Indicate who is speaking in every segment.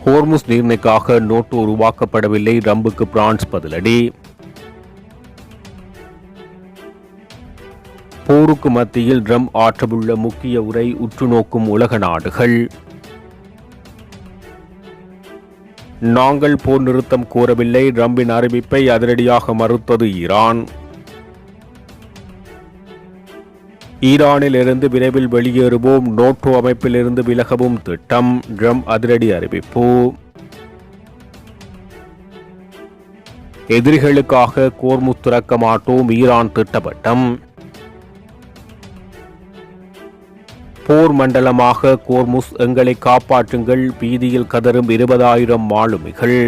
Speaker 1: Hormuz நீர்நிலைக்காக note உருவாக்கப்படவில்லை, ட்ரம்புக்கு France பதிலடி. போருக்கு மத்தியில் ட்ரம்ப் ஆற்றவுள்ள முக்கிய உரை உற்றுநோக்கும் உலக நாடுகள். நாங்கள் போர் நிறுத்தம் கோரவில்லை, ட்ரம்பின் அறிவிப்பை அதிரடியாக மறுத்தது ஈரான். ஈரானில் இருந்து விரைவில் வெளியேறுவோம், நோட்டோ அமைப்பில் இருந்து விலகவும் திட்டம், ட்ரம்ப் அதிரடி அறிவிப்பு. எதிரிகளுக்காக ஹோர்முஸ் திறக்க மாட்டோம், ஈரான் திட்டவட்டம். போர் மண்டலமாக ஹோர்முஸ், எங்களை காப்பாற்றுங்கள், வீதியில் கதறும் 20,000 மாலுமிகள்.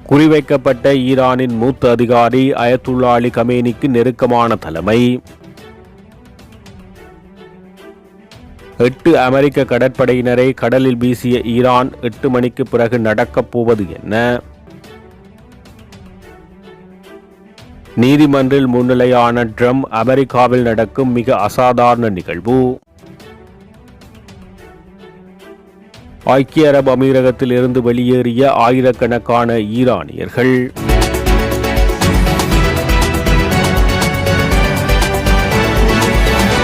Speaker 1: குறிவைக்கப்பட்ட ஈரானின் மூத்த அதிகாரி அயத்துல்லா அலி கமேனிக்கு நெருக்கமான தலைமை. 8 அமெரிக்க கடற்படையினரை கடலில் வீசிய ஈரான், 8 மணிக்கு பிறகு நடக்கப் போவது என்ன? நீதிமன்றில் முன்னிலையான ட்ரம்ப், அமெரிக்காவில் நடக்கும் மிக அசாதாரண நிகழ்வு. ஐக்கிய அரபு அமீரகத்தில் இருந்து வெளியேறிய ஆயிரக்கணக்கான ஈரானியர்கள்.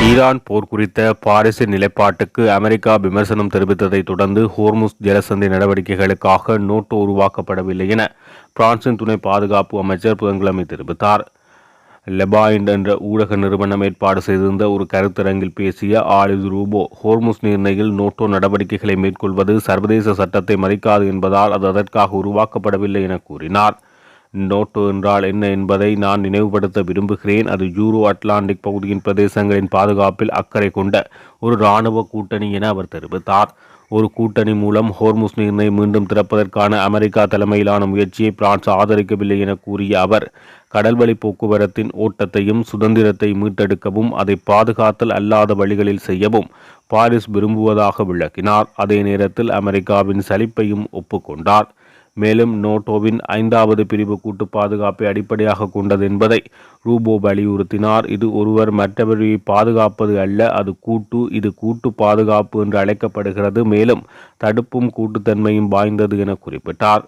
Speaker 1: ஈரான் போர் குறித்த பாரிஸின் நிலைப்பாட்டுக்கு அமெரிக்கா விமர்சனம் தெரிவித்ததை தொடர்ந்து ஹோர்முஸ் ஜலசந்தி நடவடிக்கைகளுக்காக நோட்டு உருவாக்கப்படவில்லை என பிரான்சின் துணை பாதுகாப்பு அமைச்சர் புதன்கிழமை தெரிவித்தார். லெபாயிண்ட் என்ற ஊடக நிறுவனம் ஏற்பாடு செய்திருந்த ஒரு கருத்தரங்கில் பேசிய ஆலிஸ் ரூபோ, ஹோர்முஸ் நீர்நிலையில் நோட்டோ நடவடிக்கைகளை மேற்கொள்வது சர்வதேச சட்டத்தை மதிக்காது என்பதால் அது அதற்காக உருவாக்கப்படவில்லை என கூறினார். நோட்டோ என்றால் என்ன என்பதை நான் நினைவுபடுத்த விரும்புகிறேன். அது யூரோ அட்லாண்டிக் பகுதியின் பிரதேசங்களின் பாதுகாப்பில் அக்கறை கொண்ட ஒரு இராணுவ கூட்டணி என அவர் தெரிவித்தார். ஒரு கூட்டணி மூலம் ஹோர்முஸ் நீரினை மீண்டும் திறப்பதற்கான அமெரிக்கா தலைமையிலான முயற்சியை பிரான்ஸ் ஆதரிக்கவில்லை என கூறிய அவர், கடல்வழி போக்குவரத்தின் ஓட்டத்தையும் சுதந்திரத்தை மீட்டெடுக்கவும் அதை பாதுகாத்தல் அல்லாத வழிகளில் செய்யவும் பாரிஸ் விரும்புவதாக விளக்கினார். அதே நேரத்தில் அமெரிக்காவின் சலிப்பையும் ஒப்புக்கொண்டார். மேலும் நோட்டோவின் 5வது பிரிவு கூட்டு பாதுகாப்பை அடிப்படையாக கொண்டது என்பதை ரூபோ வலியுறுத்தினார். இது ஒருவர் மற்றவரை பாதுகாப்பது அல்ல, இது கூட்டு பாதுகாப்பு என்று அழைக்கப்படுகிறது. மேலும் தடுப்பும் கூட்டுத்தன்மையும் வாய்ந்தது என குறிப்பிட்டார்.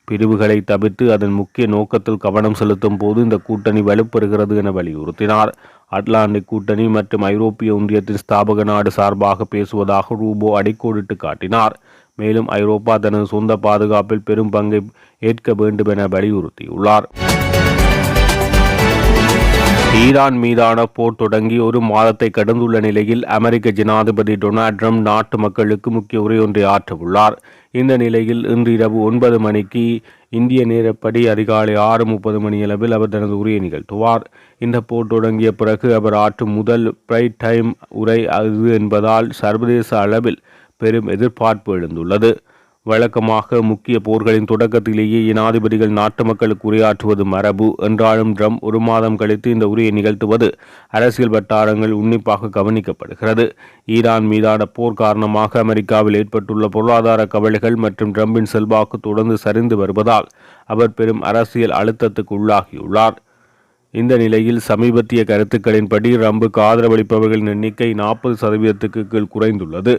Speaker 1: பிரிவுகளை தவிர்த்து அதன் முக்கிய நோக்கத்தில் கவனம் செலுத்தும் போது இந்த கூட்டணி வலுப்பெறுகிறது என வலியுறுத்தினார். அட்லாண்டிக் கூட்டணி மற்றும் ஐரோப்பிய ஒன்றியத்தின் ஸ்தாபக நாடு சார்பாக பேசுவதாக ரூபோ அடிக்கோடிட்டு காட்டினார். மேலும் ஐரோப்பா தனது சொந்த பாதுகாப்பில் பெரும் பங்கை ஏற்க வேண்டும் என வலியுறுத்தியுள்ளார். ஈரான் மீதான போர் தொடங்கி ஒரு மாதத்தை கடந்துள்ள நிலையில் அமெரிக்க ஜனாதிபதி டொனால்ட் ட்ரம்ப் நாட்டு மக்களுக்கு முக்கிய உரை ஒன்றை ஆற்றவுள்ளார். இந்த நிலையில் இன்று இரவு 9 மணிக்கு இந்திய நேரப்படி அதிகாலை 6:30 மணியளவில் அவர் தனது உரையை நிகழ்த்துவார். இந்த போர் தொடங்கிய பிறகு அவர் ஆற்றும் முதல் பிரைட் டைம் உரை அது என்பதால் சர்வதேச அளவில் பெரும் எதிர்பார்ப்பு எழுந்துள்ளது. வழக்கமாக முக்கிய போர்களின் தொடக்கத்திலேயே ஜனாதிபதிகள் நாட்டு மக்களுக்கு உரையாற்றுவது மரபு என்றாலும் ட்ரம்ப் 1 மாதம் கழித்து இந்த உரையை நிகழ்த்துவது அரசியல் வட்டாரங்கள் உன்னிப்பாக கவனிக்கப்படுகிறது. ஈரான் மீதான போர் காரணமாக அமெரிக்காவில் ஏற்பட்டுள்ள பொருளாதார கவலைகள் மற்றும் ட்ரம்பின் செல்வாக்கு தொடர்ந்து சரிந்து வருவதால் அவர் பெரும் அரசியல் அழுத்தத்துக்கு உள்ளாகியுள்ளார். இந்த நிலையில் சமீபத்திய கருத்துக்களின்படி ட்ரம்புக்கு ஆதரவளிப்பவர்களின் எண்ணிக்கை 40% கீழ் குறைந்துள்ளது.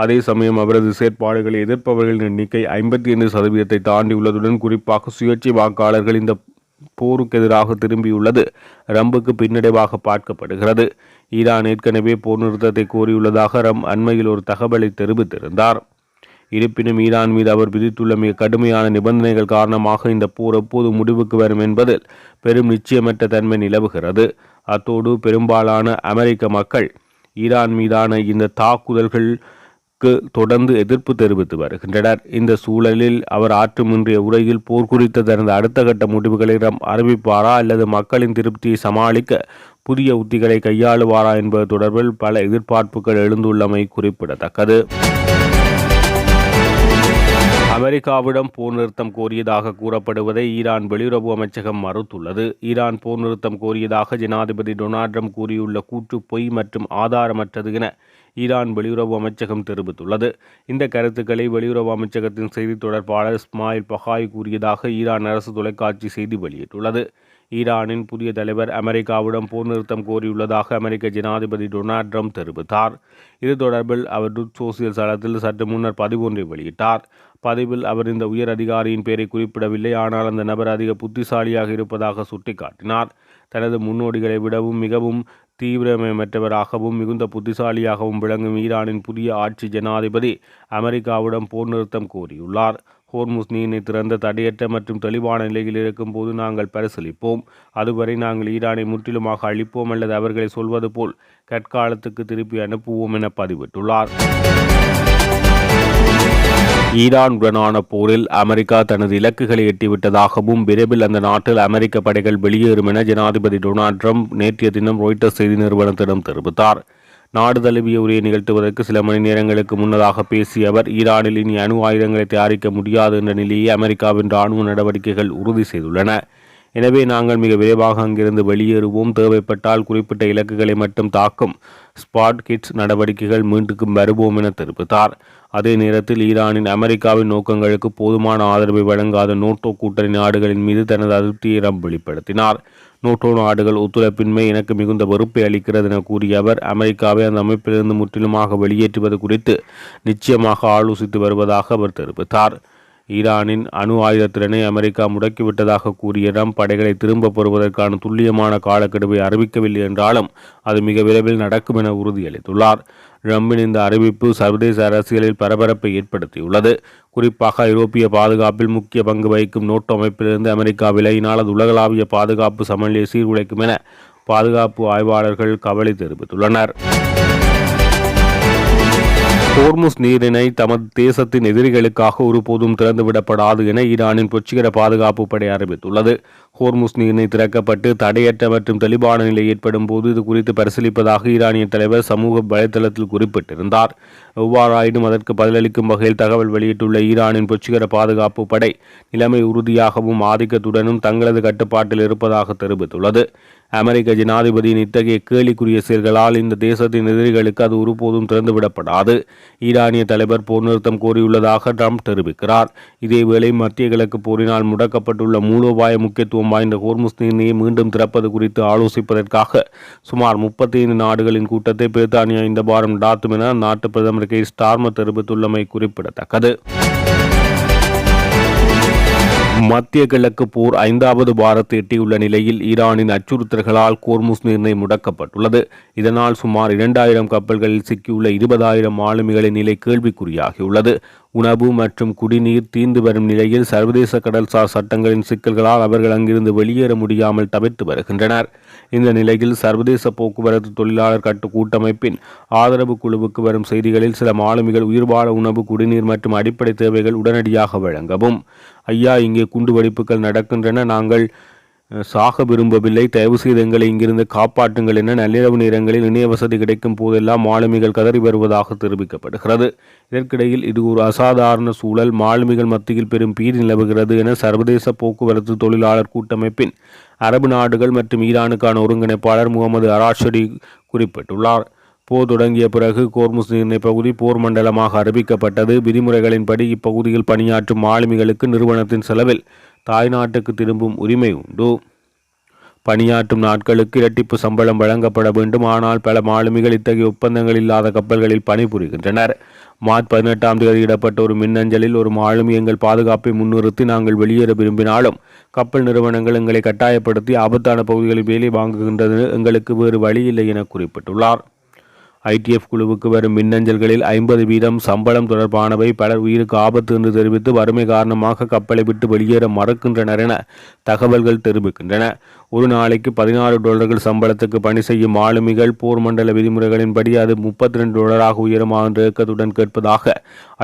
Speaker 1: அதே சமயம் அவரது செயற்பாடுகளை எதிர்ப்பவர்களின் எண்ணிக்கை 55% தாண்டியுள்ளதுடன் குறிப்பாக சுயேட்சை வாக்காளர்கள் இந்த போருக்கு எதிராக திரும்பியுள்ளது ட்ரம்புக்கு பின்னடைவாக பார்க்கப்படுகிறது. ஈரான் ஏற்கனவே போர் நிறுத்தத்தை கோரியுள்ளதாக ட்ரம்ப் அண்மையில் ஒரு தகவலை தெரிவித்திருந்தார். இருப்பினும் ஈரான் மீது அவர் விதித்துள்ள மிக கடுமையான நிபந்தனைகள் காரணமாக இந்த போர் எப்போது முடிவுக்கு வரும் என்பதில் பெரும் நிச்சயமற்ற தன்மை நிலவுகிறது. அத்தோடு பெரும்பாலான அமெரிக்க மக்கள் ஈரான் மீதான இந்த தாக்குதல்களுக்கு தொடர்ந்து எதிர்ப்பு தெரிவித்து வருகின்றனர். இந்த சூழலில் அவர் ஆற்றும் இன்றைய உரையில் போர் குறித்த தனது அடுத்த கட்ட முடிவுகளை அறிவிப்பாரா அல்லது மக்களின் திருப்தியை சமாளிக்க புதிய உத்திகளை கையாளுவாரா என்பது தொடர்பில் பல எதிர்பார்ப்புகள் எழுந்துள்ளமை குறிப்பிடத்தக்கது. அமெரிக்காவிடம் போர் நிறுத்தம் கோரியதாக கூறப்படுவதை ஈரான் வெளியுறவு அமைச்சகம் மறுத்துள்ளது. ஈரான் போர் நிறுத்தம் கோரியதாக ஜனாதிபதி டொனால்ட் ட்ரம்ப் கூறியுள்ள கூற்று பொய் மற்றும் ஆதாரமற்றது என ஈரான் வெளியுறவு அமைச்சகம் தெரிவித்துள்ளது. இந்த கருத்துக்களை வெளியுறவு அமைச்சகத்தின் செய்தி தொடர்பாளர் இஸ்மாயில் பகாய் கூறியதாக ஈரான் அரசு தொலைக்காட்சி செய்தி வெளியிட்டுள்ளது. ஈரானின் புதிய தலைவர் அமெரிக்காவிடம் போர் நிறுத்தம் கோரியுள்ளதாக அமெரிக்க ஜனாதிபதி டொனால்ட் ட்ரம்ப் தெரிவித்தார். இது தொடர்பில் அவர் ட்ரூத் சோசியல் தளத்தில் சற்று முன்னர் பதிவு ஒன்றை வெளியிட்டார். பதிவில் அவர் இந்த உயர் அதிகாரியின் பெயரை குறிப்பிடவில்லை. ஆனால் அந்த நபர் அதிக புத்திசாலியாக இருப்பதாக சுட்டிக்காட்டினார். தனது முன்னோடிகளை விடவும் மிகவும் தீவிரமற்றவராகவும் மிகுந்த புத்திசாலியாகவும் விளங்கும் ஈரானின் புதிய ஆட்சி ஜனாதிபதி அமெரிக்காவிடம் போர் நிறுத்தம் கோரியுள்ளார். ஹோர்முஸ் நீரினை திறந்த தடையற்ற மற்றும் தெளிவான நிலையில் இருக்கும் போது நாங்கள் பரிசீலிப்போம். அதுவரை நாங்கள் ஈரானை முற்றிலுமாக அழிப்போம் அல்லது அவர்களை சொல்வது போல் கற்காலத்துக்கு திருப்பி அனுப்புவோம் என பதிவிட்டுள்ளார். ஈரானுடனான போரில் அமெரிக்கா தனது இலக்குகளை எட்டிவிட்டதாகவும் விரைவில் அந்த நாட்டில் அமெரிக்க படைகள் வெளியேறும் என ஜனாதிபதி டொனால்ட் ட்ரம்ப் நேற்றைய தினம் ராய்ட்டர்ஸ் செய்தி நிறுவனத்திடம் தெரிவித்தார். நாடு தழுவிய உரையை நிகழ்த்துவதற்கு சில மணி நேரங்களுக்கு முன்னதாக பேசிய அவர், ஈரானில் இனி அணு ஆயுதங்களை தயாரிக்க முடியாது என்ற நிலையை அமெரிக்காவின் இராணுவ நடவடிக்கைகள் உறுதி செய்துள்ளன. எனவே நாங்கள் மிக விரைவாக அங்கிருந்து வெளியேறுவோம். தேவைப்பட்டால் குறிப்பிட்ட இலக்குகளை மட்டும் தாக்கும் ஸ்பாட் கிட்ஸ் நடவடிக்கைகள் மீண்டும் வருவோம் என தெரிவித்தார். அதே நேரத்தில் ஈரானின் அமெரிக்காவின் நோக்கங்களுக்கு போதுமான ஆதரவை வழங்காத நேட்டோ கூட்டணி நாடுகளின் மீது தனது அதிருப்தியை ட்ரம்ப் வெளிப்படுத்தினார். நேட்டோ நாடுகள் ஒத்துழைப்பின்மை எனக்கு மிகுந்த வெறுப்பை அளிக்கிறது என கூறிய அவர், அமெரிக்காவை அந்த அமைப்பிலிருந்து முற்றிலுமாக வெளியேற்றுவது குறித்து நிச்சயமாக ஆலோசித்து வருவதாக அவர் தெரிவித்தார். ஈரானின் அணு ஆயுதத்திறனை அமெரிக்கா முடக்கிவிட்டதாக கூறிய ட்ரம்ப் படைகளை திரும்ப பெறுவதற்கான துல்லியமான காலக்கெடுவை அறிவிக்கவில்லை என்றாலும் அது மிக விரைவில் நடக்கும் என உறுதியளித்துள்ளார். ட்ரம்பின் இந்த அறிவிப்பு சர்வதேச அரசியலில் பரபரப்பை ஏற்படுத்தியுள்ளது. குறிப்பாக ஐரோப்பிய பாதுகாப்பில் முக்கிய பங்கு வகிக்கும் நேட்டோ அமைப்பிலிருந்து அமெரிக்கா விலகினால் அது உலகளாவிய பாதுகாப்பு சமநிலையை சீர்குலைக்கும் என பாதுகாப்பு ஆய்வாளர்கள் கவலை தெரிவித்துள்ளனர். ஹோர்முஸ் நீரிணை தமது தேசத்தின் எதிரிகளுக்காக ஒருபோதும் திறந்துவிடப்படாது என ஈரானின் புரட்சிகர பாதுகாப்பு படை அறிவித்துள்ளது. ஹோர்முஸ் நீரிணை திறக்கப்பட்டு தடையற்ற மற்றும் தெளிவான நிலை ஏற்படும் போது இது குறித்து பரிசீலிப்பதாக ஈரானிய தலைவர் சமூக வலைதளத்தில் குறிப்பிட்டிருந்தார். எவ்வாறாயினும் அதற்கு பதிலளிக்கும் வகையில் தகவல் வெளியிட்டுள்ள ஈரானின் புரட்சிகர பாதுகாப்பு படை நிலைமை உறுதியாகவும் ஆதிக்கத்துடனும் தங்களது கட்டுப்பாட்டில் இருப்பதாக தெரிவித்துள்ளது. அமெரிக்க ஜனாதிபதியின் இத்தகைய கேலிக்குரிய செயல்களால் இந்த தேசத்தின் எதிரிகளுக்கு அது ஒருபோதும் திறந்துவிடப்படாது. ஈரானிய தலைவர் போர் நிறுத்தம் கோரியுள்ளதாக ட்ரம்ப் தெரிவிக்கிறார். இதேவேளை மத்திய கிழக்கு போரினால் முடக்கப்பட்டுள்ள மூலோபாய முக்கியத்துவம் வாய்ந்த ஹோர்முஸ் நீரிணையை மீண்டும் திறப்பது குறித்து ஆலோசிப்பதற்காக சுமார் 35 நாடுகளின் கூட்டத்தை பிரித்தானியா இந்த வாரம் நடாத்தும் என அந்நாட்டு பிரதமர் கீர் ஸ்டார்மர் தெரிவித்துள்ளமை குறிப்பிடத்தக்கது. மத்திய கிழக்கு போர் 5வது வாரத்தை எட்டியுள்ள நிலையில் ஈரானின் அச்சுறுத்தல்களால் ஹோர்முஸ் நீரிணை முடக்கப்பட்டுள்ளது. இதனால் சுமார் 2000 கப்பல்களில் சிக்கியுள்ள 20,000 மாலுமிகளின் நிலை கேள்விக்குறியாகியுள்ளது. உணவு மற்றும் குடிநீர் தீர்ந்து வரும் நிலையில் சர்வதேச கடல்சார் சட்டங்களின் சிக்கல்களால் அவர்கள் அங்கிருந்து வெளியேற முடியாமல் தவிர்த்து வருகின்றனர். இந்த நிலையில் சர்வதேச போக்குவரத்து தொழிலாளர் கூட்டமைப்பின் ஆதரவு குழுவுக்கு வரும் செய்திகளில் சில மாலுமிகள் உயிர்வாழ உணவு, குடிநீர் மற்றும் அடிப்படை தேவைகள் உடனடியாக வழங்கவும். ஐயா, இங்கே குண்டுவெடிப்புகள் நடக்கின்றன, நாங்கள் சாக விரும்பவில்லை, தயவு செய்து எங்களை இங்கிருந்து காப்பாற்றுங்கள் என நள்ளிரவு நேரங்களில் இணைய வசதி கிடைக்கும் போதெல்லாம் மாலுமிகள் கதறி வருவதாக தெரிவிக்கப்படுகிறது. இதற்கிடையில் இது ஒரு அசாதாரண சூழல், மாலுமிகள் மத்தியில் பெரும் பீதி நிலவுகிறது என சர்வதேச போக்குவரத்து தொழிலாளர் கூட்டமைப்பின் அரபு நாடுகள் மற்றும் ஈரானுக்கான ஒருங்கிணைப்பாளர் முகமது அராஷடி குறிப்பிட்டுள்ளார். போர் தொடங்கிய பிறகு ஹோர்முஸ் நீரிணை பகுதி போர் மண்டலமாக அறிவிக்கப்பட்டது. விதிமுறைகளின்படி இப்பகுதியில் பணியாற்றும் மாலுமிகளுக்கு நிறுவனத்தின் செலவில் தாய்நாட்டுக்கு திரும்பும் உரிமை உண்டு. பணியாற்றும் நாட்களுக்கு இரட்டிப்பு சம்பளம் வழங்கப்பட வேண்டும். ஆனால் பல மாலுமிகள் இத்தகைய ஒப்பந்தங்கள் இல்லாத கப்பல்களில் பணிபுரிகின்றனர். மார்ச் 18ஆம் தேதி இடப்பட்ட ஒரு மின்னஞ்சலில் ஒரு மாலுமி, எங்கள் பாதுகாப்பை முன்னிறுத்தி நாங்கள் வெளியேற விரும்பினாலும் கப்பல் நிறுவனங்கள் எங்களை கட்டாயப்படுத்தி ஆபத்தான பகுதிகளில் வேலை வாங்குகின்றது, எங்களுக்கு வேறு வழி இல்லை என குறிப்பிட்டுள்ளார். ITF குழுவுக்கு வரும் மின்னஞ்சல்களில் 50% சம்பளம் தொடர்பானவை. பலர் உயிருக்கு ஆபத்து என்று தெரிவித்து வறுமை காரணமாக கப்பலை விட்டு வெளியேற மறுக்கின்றனர் என தகவல்கள் தெரிவிக்கின்றன. ஒரு நாளைக்கு $16 சம்பளத்துக்கு பணி செய்யும் மாலுமிகள் போர் மண்டல விதிமுறைகளின்படி அது $32 உயருமா என்ற இயக்கத்துடன் கேட்பதாக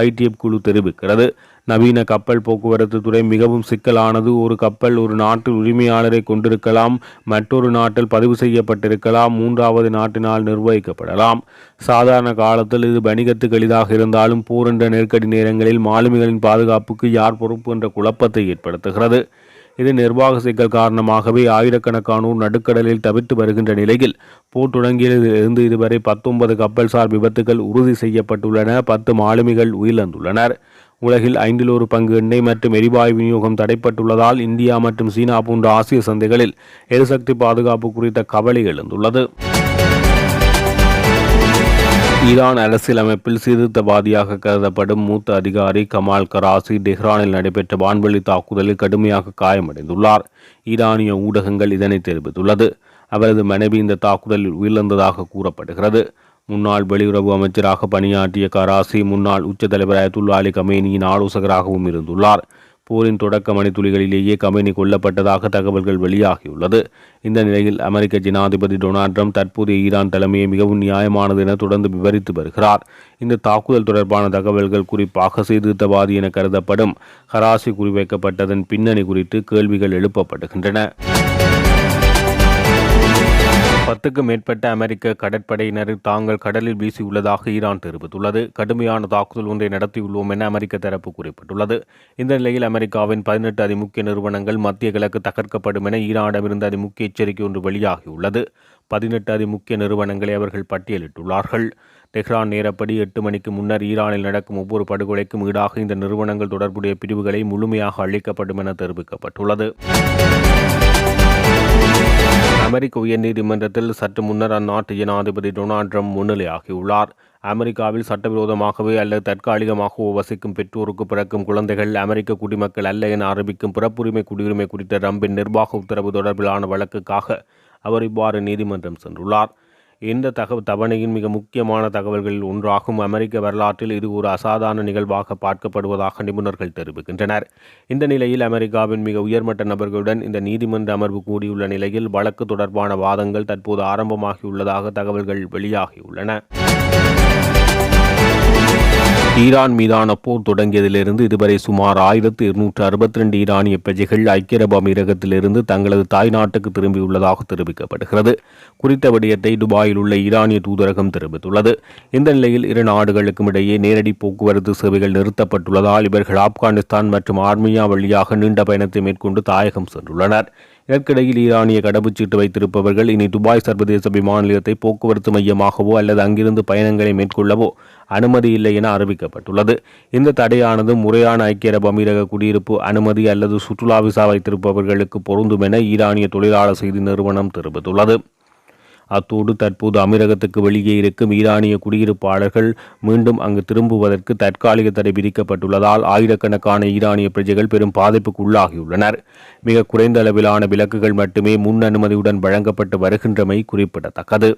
Speaker 1: ITF குழு தெரிவிக்கிறது. நவீன கப்பல் போக்குவரத்து துறை மிகவும் சிக்கலானது. ஒரு கப்பல் ஒரு நாட்டில் உரிமையாளரை கொண்டிருக்கலாம், மற்றொரு நாட்டில் பதிவு செய்யப்பட்டிருக்கலாம், மூன்றாவது நாட்டினால் நிர்வகிக்கப்படலாம். சாதாரண காலத்தில் இது வணிகத்துக்கு எளிதாக இருந்தாலும் போர் என்ற நெருக்கடி நேரங்களில் மாலுமிகளின் பாதுகாப்புக்கு யார் பொறுப்பு என்ற குழப்பத்தை ஏற்படுத்துகிறது. இது நிர்வாக சிக்கல் காரணமாகவே ஆயிரக்கணக்கானோர் நடுக்கடலில் தவிர்த்து வருகின்ற நிலையில் போர் தொடங்கியதிலிருந்து இதுவரை 19 கப்பல் சார் விபத்துகள் உறுதி செய்யப்பட்டுள்ளன. 10 மாலுமிகள் உயிரிழந்துள்ளனர். உலகில் 1/5 பங்கு எண்ணெய் மற்றும் எரிவாயு விநியோகம் தடைப்பட்டுள்ளதால் இந்தியா மற்றும் சீனா போன்ற ஆசிய சந்தைகளில் எரிசக்தி பாதுகாப்பு குறித்த கவலை எழுந்துள்ளது. ஈரான் அரசியலமைப்பில் சீர்திருத்தவாதியாக கருதப்படும் மூத்த அதிகாரி கமால் கராசி டெஹ்ரானில் நடைபெற்ற வான்வெளி தாக்குதலில் கடுமையாக காயமடைந்துள்ளார். ஈரானிய ஊடகங்கள் இதனை தெரிவித்துள்ளது. அவரது மனைவி இந்த தாக்குதலில் உயிரிழந்ததாக கூறப்படுகிறது. முன்னாள் வெளியுறவு அமைச்சராக பணியாற்றிய கராசி முன்னாள் உச்ச தலைவர் அயத்துல்லா அலி கமேனியின் ஆலோசகராகவும் இருந்துள்ளார். போரின் தொடக்க மணித்துளிகளிலேயே கமேனி கொல்லப்பட்டதாக தகவல்கள் வெளியாகியுள்ளது. இந்த நிலையில் அமெரிக்க ஜனாதிபதி டொனால்ட் ட்ரம்ப் தற்போதைய ஈரான் தலைமையை மிகவும் நியாயமானது என தொடர்ந்து விவரித்து வருகிறார். இந்த தாக்குதல் தொடர்பான தகவல்கள் குறிப்பாக சீர்திருத்தவாதி என கருதப்படும் கராசி குறிவைக்கப்பட்டதன் பின்னணி குறித்து கேள்விகள் எழுப்பப்படுகின்றன. 10க்கும் மேற்பட்ட அமெரிக்க கடற்படையினர் தாங்கள் கடலில் வீசியுள்ளதாக ஈரான் தெரிவித்துள்ளது. கடுமையான தாக்குதல் ஒன்றை நடத்தியுள்ளோம் என அமெரிக்க தரப்பு குறிப்பிட்டுள்ளது. இந்த நிலையில் அமெரிக்காவின் 18 அதிமுக்கிய நிறுவனங்கள் மத்திய கிழக்கு தகர்க்கப்படும் என ஈரானிடமிருந்து அதிமுக்கிய எச்சரிக்கை ஒன்று வெளியாகியுள்ளது. 18 அதிமுக்கிய நிறுவனங்களை அவர்கள் பட்டியலிட்டுள்ளார்கள். டெஹ்ரான் நேரப்படி 8 மணிக்கு முன்னர் ஈரானில் நடக்கும் ஒவ்வொரு படுகொலைக்கும் ஈடாக இந்த நிறுவனங்கள் தொடர்புடைய பிரிவுகளை முழுமையாக அழிக்கப்படும் என தெரிவிக்கப்பட்டுள்ளது. அமெரிக்க உயர்நீதிமன்றத்தில் சற்று முன்னர் அந்நாட்டு ஜனாதிபதி டொனால்ட் ட்ரம்ப் முன்னிலையாகியுள்ளார். அமெரிக்காவில் சட்டவிரோதமாகவே அல்லது தற்காலிகமாகவோ வசிக்கும் பெற்றோருக்கு பிறக்கும் குழந்தைகள் அமெரிக்க குடிமக்கள் அல்ல என அறிவிக்கும் பிறப்புரிமை குடியுரிமை குறித்த ட்ரம்பின் நிர்வாக உத்தரவு தொடர்பிலான வழக்குக்காக அவர் இவ்வாறு நீதிமன்றம் சென்றுள்ளார். இந்த தவணையின் மிக முக்கியமான தகவல்களில் ஒன்றாகும். அமெரிக்க வரலாற்றில் இது ஒரு அசாதாரண நிகழ்வாக பார்க்கப்படுவதாக நிபுணர்கள் தெரிவிக்கின்றனர். இந்த நிலையில் அமெரிக்காவின் மிக உயர்மட்ட நபர்களுடன் இந்த நீதிமன்ற அமர்வு கூடியுள்ள நிலையில் வழக்கு தொடர்பான வாதங்கள் தற்போது ஆரம்பமாகியுள்ளதாக தகவல்கள் வெளியாகியுள்ளன. ஈரான் மீதான போர் தொடங்கியதிலிருந்து இதுவரை சுமார் 1262 ஈரானிய பிரஜைகள் ஐக்கிய அரபு அமீரகத்திலிருந்து தங்களது தாய் நாட்டுக்கு திரும்பியுள்ளதாக தெரிவிக்கப்படுகிறது. குறித்த விடயத்தை துபாயில் உள்ள ஈரானிய தூதரகம் தெரிவித்துள்ளது. இந்த நிலையில் இரு நாடுகளுக்கும் இடையே நேரடி போக்குவரத்து சேவைகள் நிறுத்தப்பட்டுள்ளதால் இவர்கள் ஆப்கானிஸ்தான் மற்றும் ஆர்மியா வழியாக நீண்ட பயணத்தை மேற்கொண்டு தாயகம் சென்றுள்ளனர். இதற்கிடையில் ஈரானிய கடவுச்சீட்டு வைத்திருப்பவர்கள் இனி துபாய் சர்வதேச விமான நிலையத்தை போக்குவரத்து மையமாகவோ அல்லது அங்கிருந்து பயணங்களை மேற்கொள்ளவோ அனுமதி இல்லை என அறிவிக்கப்பட்டுள்ளது. இந்த தடையானது முறையான ஐக்கிய அரபு அமீரக குடியிருப்பு அனுமதி அல்லது சுற்றுலா விசா வைத்திருப்பவர்களுக்கு பொருந்தும் என ஈரானிய தொழிலாளர் செய்தி நிறுவனம் தெரிவித்துள்ளது. அத்தோடு தற்போது அமீரகத்துக்கு வெளியே இருக்கும் ஈரானிய குடியிருப்பாளர்கள் மீண்டும் அங்கு திரும்புவதற்கு தற்காலிக தடை விதிக்கப்பட்டுள்ளதால் ஆயிரக்கணக்கான ஈரானிய பிரஜைகள் பெரும் பாதிப்புக்கு உள்ளாகியுள்ளனர். மிக குறைந்த அளவிலான விலக்குகள் மட்டுமே முன் அனுமதியுடன் வழங்கப்பட்டு வருகின்றமை குறிப்பிடத்தக்கது.